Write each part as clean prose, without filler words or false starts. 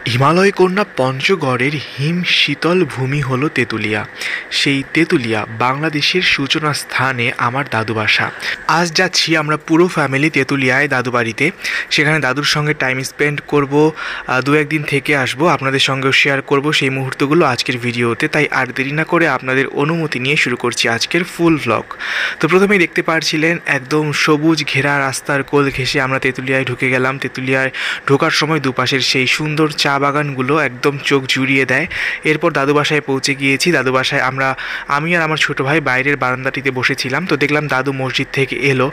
হিমালয় কন্যা পঞ্চগড়ের হিম শীতল ভূমি হলো তেঁতুলিয়া। সেই তেঁতুলিয়া বাংলাদেশের সূচনা স্থানে আমার দাদু বাসা। আজ যাচ্ছি আমরা পুরো ফ্যামিলি তেঁতুলিয়ায় দাদু বাড়িতে। সেখানে দাদুর সঙ্গে টাইম স্পেন্ড করব, দু একদিন থেকে আসবো, আপনাদের সঙ্গেও শেয়ার করব সেই মুহূর্তগুলো আজকের ভিডিওতে। তাই আর দেরি না করে আপনাদের অনুমতি নিয়ে শুরু করছি আজকের ফুল ভ্লগ। তো প্রথমেই দেখতে পাচ্ছিলেন একদম সবুজ ঘেরা রাস্তার কোল ঘেঁষে আমরা তেঁতুলিয়ায় ঢুকে গেলাম। তেঁতুলিয়ায় ঢোকার সময় দুপাশের সেই সুন্দর চা বাগানগুলো একদম চোখ জুড়িয়ে দেয়। এরপর দাদু বাসায় পৌঁছে গিয়েছি। দাদু বাসায় আমি আর আমার ছোটো ভাই বাইরের বারান্দাটিতে বসেছিলাম। তো দেখলাম দাদু মসজিদ থেকে এলো।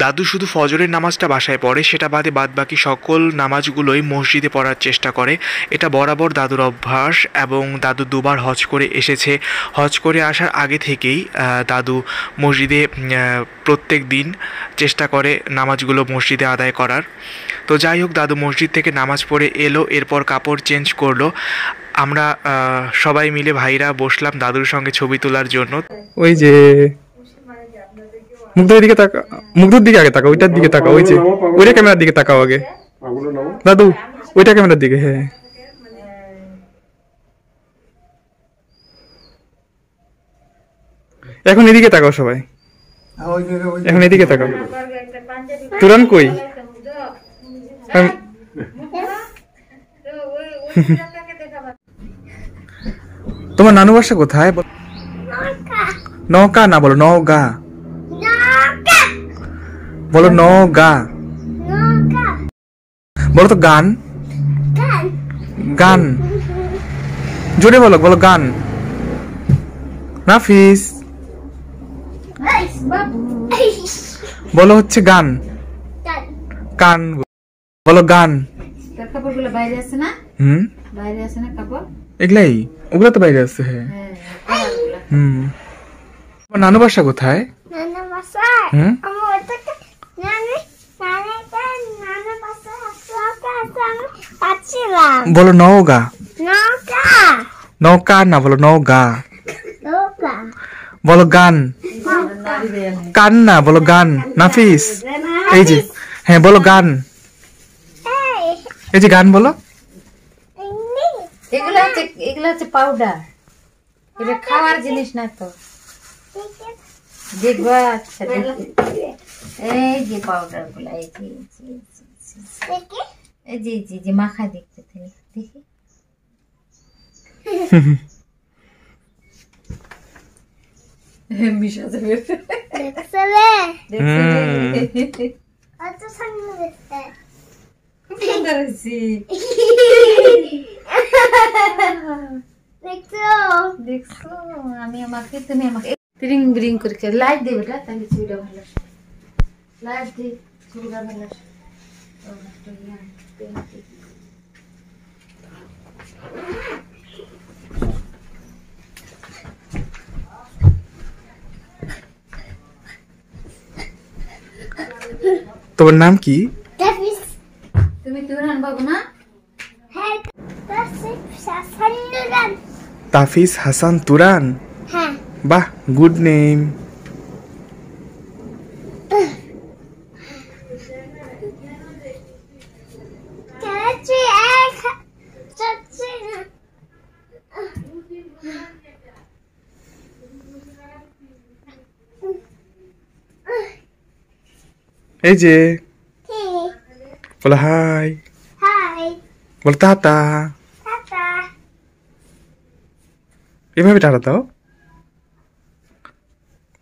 দাদু শুধু ফজরের নামাজটা বাসায় পড়ে, সেটা বাদ বাকি সকল নামাজগুলোই মসজিদে পড়ার চেষ্টা করে। এটা বরাবর দাদুর অভ্যাস এবং দাদু দুবার হজ করে এসেছে। হজ করে আসার আগে থেকেই দাদু মসজিদে প্রত্যেক দিন চেষ্টা করে নামাজগুলো মসজিদে আদায় করার। তো যাই হোক, দাদু মসজিদ থেকে নামাজ পড়ে এলো, এরপর কাপড় চেঞ্জ করলো। আমরা সবাই মিলে ভাইরা বসলাম দাদুর সঙ্গে ছবি তোলার জন্য। ওই যে মুগ্ধের দিকে তাকা, মুগ্ধের দিকে আগে তাকা, ওইটার দিকে তাকা, ওই যে ওইটা ক্যামেরার দিকে তাকাও আগে দাদু, ওইটা ক্যামেরার দিকে। হ্যাঁ, এখন এদিকে তাকাও সবাই, এখন এদিকে তাকাও। তুরান কই? তোমার নানু বাসা কোথায়? নৌকা না, বলো নওগা, বলো নওগা, বলো তো গান, গান জোরে বলো, বলো গান। নাফিস বলো হচ্ছে গান, কান বলো গান। কাপড়গুলো বাইরে আছে না? বাইরে আছে না কাপড়? এগুলাই, ওগুলো তো বাইরে আছে। হ্যাঁ, তোমার নানু বাসা কোথায়? বলো নওগা, নৌকা না, বলো নওগা। বলো গান, কান না, বলো গান। নাফিস এই যে, হ্যাঁ বলো গান, এই যে গান বলো। এগুলো হচ্ছে পাউডার, এটা খাওয়ার জিনিস না তো। দেখবো, আচ্ছা এই যে পাউডার গুলা, এই যে মাখা দেখতে দেখি। দেখছো আমি আমাকে, তুমি আমাকে রিং রিং করে লাইট দেবে, তাহলে ছবিটা ভালো আসে। লাইট দিয়ে ছবিটা ভালো আসে। তোমার নাম কি? তুমি তুরান বাবু না? তাফিস হাসান তুরান। বাহ, গুড নেম। এই যে বলো হাই, বলো টাটা, এভাবে টাটা দাও,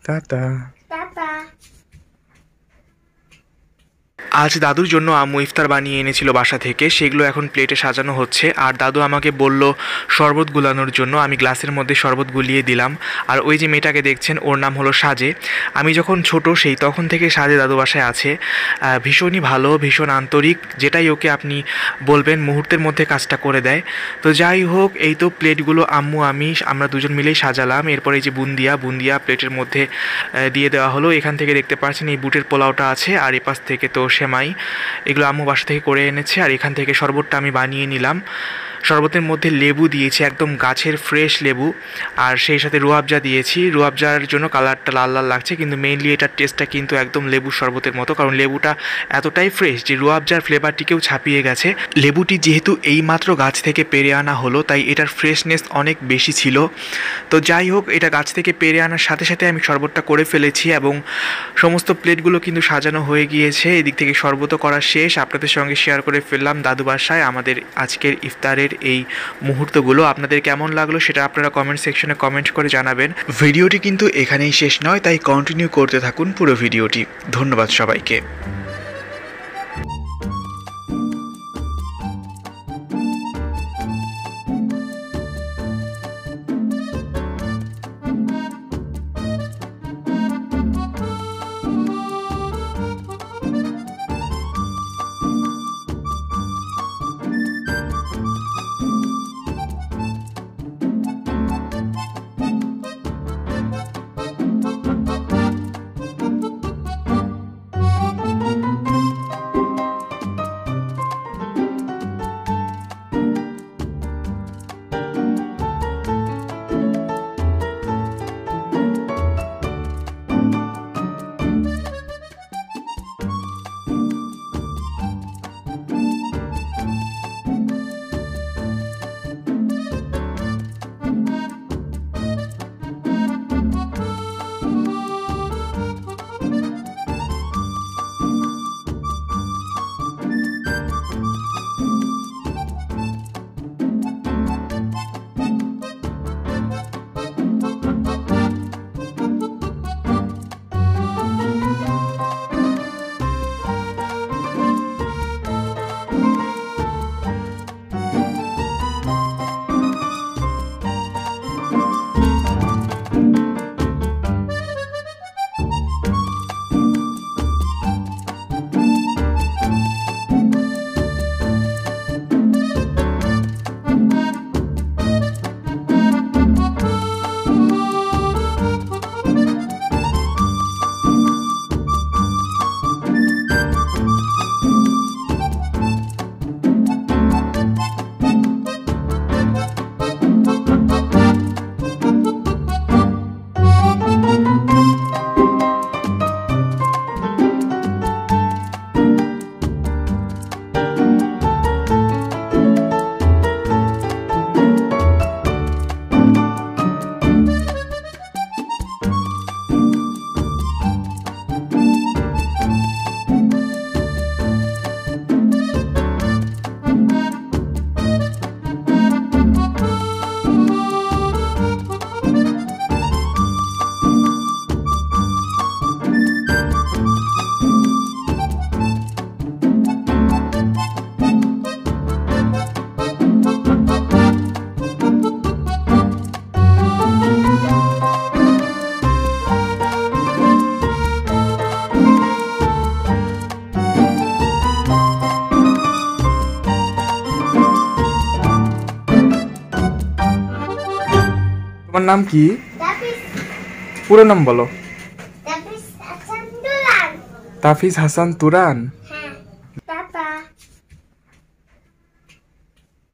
টাটা। আজ দাদুর জন্য আম্মু ইফতার বানিয়ে এনেছিল বাসা থেকে, সেগুলো এখন প্লেটে সাজানো হচ্ছে। আর দাদু আমাকে বলল শরবত গুলানোর জন্য। আমি গ্লাসের মধ্যে শরবত গুলিয়ে দিলাম। আর ওই যে মেয়েটাকে দেখছেন, ওর নাম হলো সাজে। আমি যখন ছোট সেই তখন থেকে সাজে দাদু বাসায় আছে। ভীষণই ভালো, ভীষণ আন্তরিক, যেটাই ওকে আপনি বলবেন মুহূর্তের মধ্যে কাজটা করে দেয়। তো যাই হোক, এই তো প্লেটগুলো আম্মু আমরা দুজন মিলেই সাজালাম। এরপর এই যে বুন্দিয়া প্লেটের মধ্যে দিয়ে দেওয়া হলো। এখান থেকে দেখতে পাচ্ছেন এই বুটের পোলাওটা আছে, আর এপাশ থেকে তো সেমাই। এগুলো আম্মু বাসা থেকে করে এনেছে। আর এখান থেকে শরবতটা আমি বানিয়ে নিলাম। শরবতের মধ্যে লেবু দিয়েছি, একদম গাছের ফ্রেশ লেবু, আর সেই সাথে রুয়াবজা দিয়েছি। রুয়াবজার জন্য কালারটা লাল লাল লাগছে, কিন্তু মেইনলি এটার টেস্টটা কিন্তু একদম লেবুর শরবতের মতো, কারণ লেবুটা এতটাই ফ্রেশ যে রুয়াবজার ফ্লেভারটিকেও ছাপিয়ে গেছে। লেবুটি যেহেতু এইমাত্র গাছ থেকে পেরে আনা হলো, তাই এটার ফ্রেশনেস অনেক বেশি ছিল। তো যাই হোক, এটা গাছ থেকে পেরে আনার সাথে সাথে আমি শরবতটা করে ফেলেছি এবং সমস্ত প্লেটগুলো কিন্তু সাজানো হয়ে গিয়েছে। এদিক থেকে শরবতও করা শেষ, আপনাদের সঙ্গে শেয়ার করে ফেললাম দাদু বাসায় আমাদের আজকের ইফতারের এই মুহূর্তগুলো। আপনাদের কেমন লাগলো সেটা আপনারা কমেন্ট সেকশনে কমেন্ট করে জানাবেন। ভিডিওটি কিন্তু এখানেই শেষ নয়, তাই কন্টিনিউ করতে থাকুন পুরো ভিডিওটি। ধন্যবাদ সবাইকে। তোমার নাম কি? পুরো নাম বলো। তাফিজ হাসান তুরান।